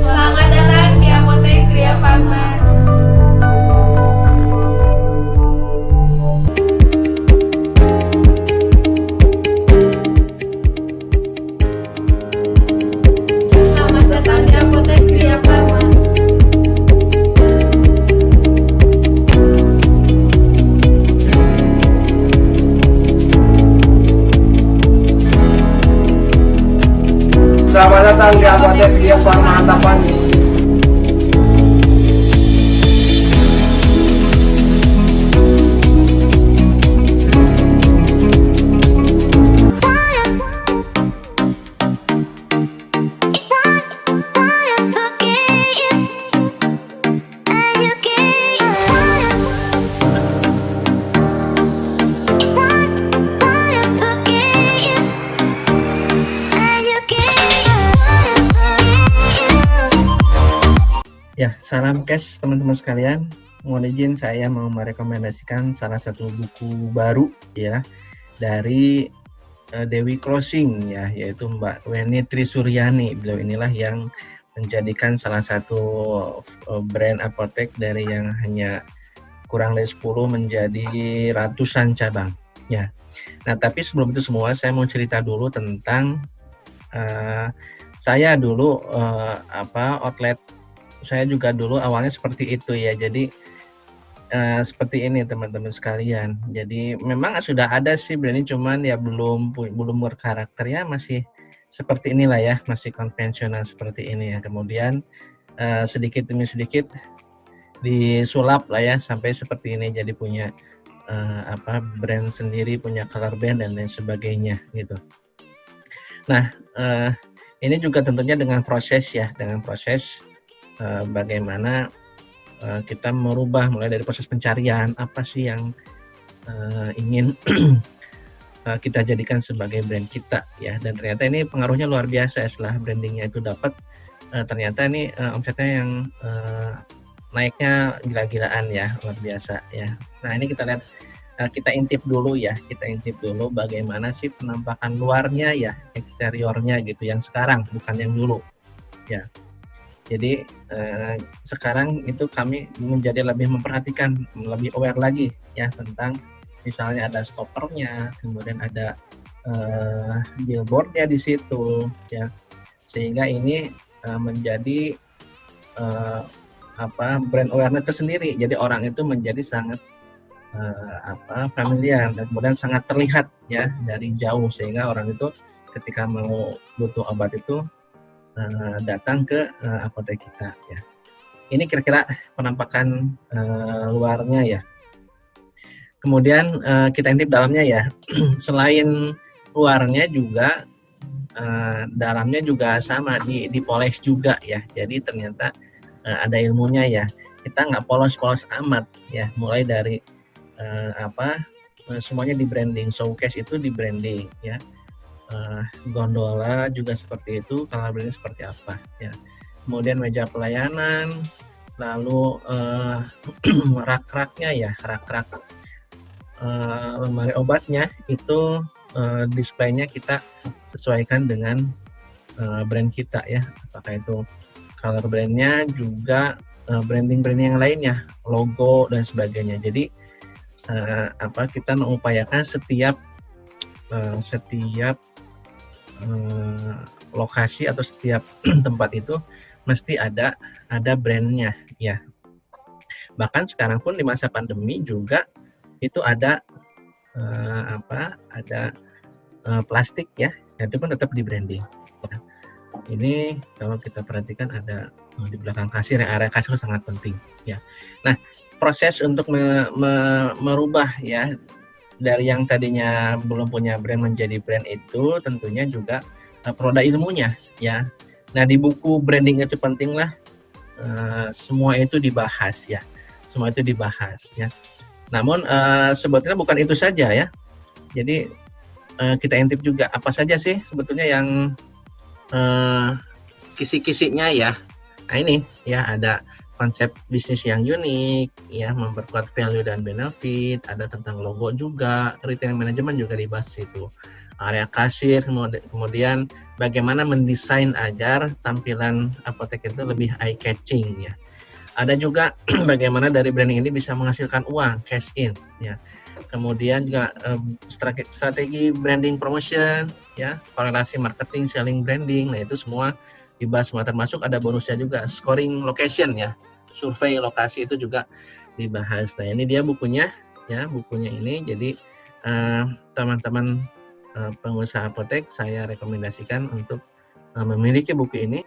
Selamat datang di Apotek Kria Farma. Selamat datang di Apotek Kria Farma. Selamat datang di Apotek Kria Farma Antapani. Ya, salam cash teman-teman sekalian. Mohon izin saya mau merekomendasikan salah satu buku baru ya dari Dewi Closing ya, yaitu Mbak Weni Trisuryani. Beliau inilah yang menjadikan salah satu brand apotek dari yang hanya kurang dari 10 menjadi ratusan cabang ya. Nah, tapi sebelum itu semua saya mau cerita dulu tentang saya dulu outlet saya juga dulu awalnya seperti itu ya. Jadi seperti ini teman-teman sekalian. Jadi memang sudah ada sih brand ini, cuman ya belum berkarakter ya, masih seperti inilah ya, masih konvensional seperti ini ya. Kemudian sedikit demi sedikit disulap lah ya sampai seperti ini, jadi punya brand sendiri, punya color band dan lain sebagainya gitu. Nah, ini juga tentunya dengan proses ya, bagaimana kita merubah mulai dari proses pencarian apa sih yang ingin kita jadikan sebagai brand kita ya, dan ternyata ini pengaruhnya luar biasa. Setelah brandingnya itu dapat, ternyata ini omsetnya yang naiknya gila-gilaan ya, luar biasa ya. Nah, ini kita lihat, kita intip dulu bagaimana sih penampakan luarnya ya, eksteriornya gitu yang sekarang, bukan yang dulu ya. Jadi sekarang itu kami menjadi lebih memperhatikan, lebih aware lagi ya tentang misalnya ada stoppernya, kemudian ada billboardnya di situ ya, sehingga ini menjadi brand awareness tersendiri. Jadi orang itu menjadi sangat familiar dan kemudian sangat terlihat ya dari jauh, sehingga orang itu ketika mau butuh obat itu datang ke apotek kita ya. Ini kira-kira penampakan luarnya ya. Kemudian kita intip dalamnya ya. Selain luarnya juga dalamnya juga sama, dipoles juga ya. Jadi ternyata ada ilmunya ya. Kita nggak polos-polos amat ya. Mulai dari semuanya di branding, showcase itu di branding ya. Gondola juga seperti itu, color branding seperti apa ya. Kemudian meja pelayanan, lalu rak-raknya ya, rak-rak lemari obatnya itu displaynya kita sesuaikan dengan brand kita ya, apakah itu color brandnya, juga branding-branding yang lainnya, logo dan sebagainya. Jadi kita mengupayakan setiap lokasi atau setiap tempat itu mesti ada brandnya ya. Bahkan sekarang pun di masa pandemi juga itu ada plastik ya, itu pun tetap di branding. Ya. Ini kalau kita perhatikan ada di belakang kasir, area kasir sangat penting ya. Nah, proses untuk merubah ya dari yang tadinya belum punya brand menjadi brand itu tentunya juga perlu ada ilmunya ya. Nah, di buku branding itu penting lah, semua itu dibahas ya. Semua itu dibahas ya. Namun sebetulnya bukan itu saja ya. Jadi kita intip juga apa saja sih sebetulnya yang kisi-kisinya ya. Nah ini ya, ada konsep bisnis yang unik ya, memperkuat value dan benefit, ada tentang logo juga, retail management juga dibahas itu, area kasir, kemudian bagaimana mendesain agar tampilan apotek itu lebih eye catching ya. Ada juga bagaimana dari branding ini bisa menghasilkan uang, cash in ya. Kemudian juga strategi branding promotion ya, korelasi marketing, selling branding. Nah, itu semua dibahas, semua termasuk ada bonusnya juga, scoring location ya. Survei lokasi itu juga dibahas. Nah, ini dia bukunya ya, bukunya ini. Jadi teman-teman pengusaha apotek saya rekomendasikan untuk memiliki buku ini.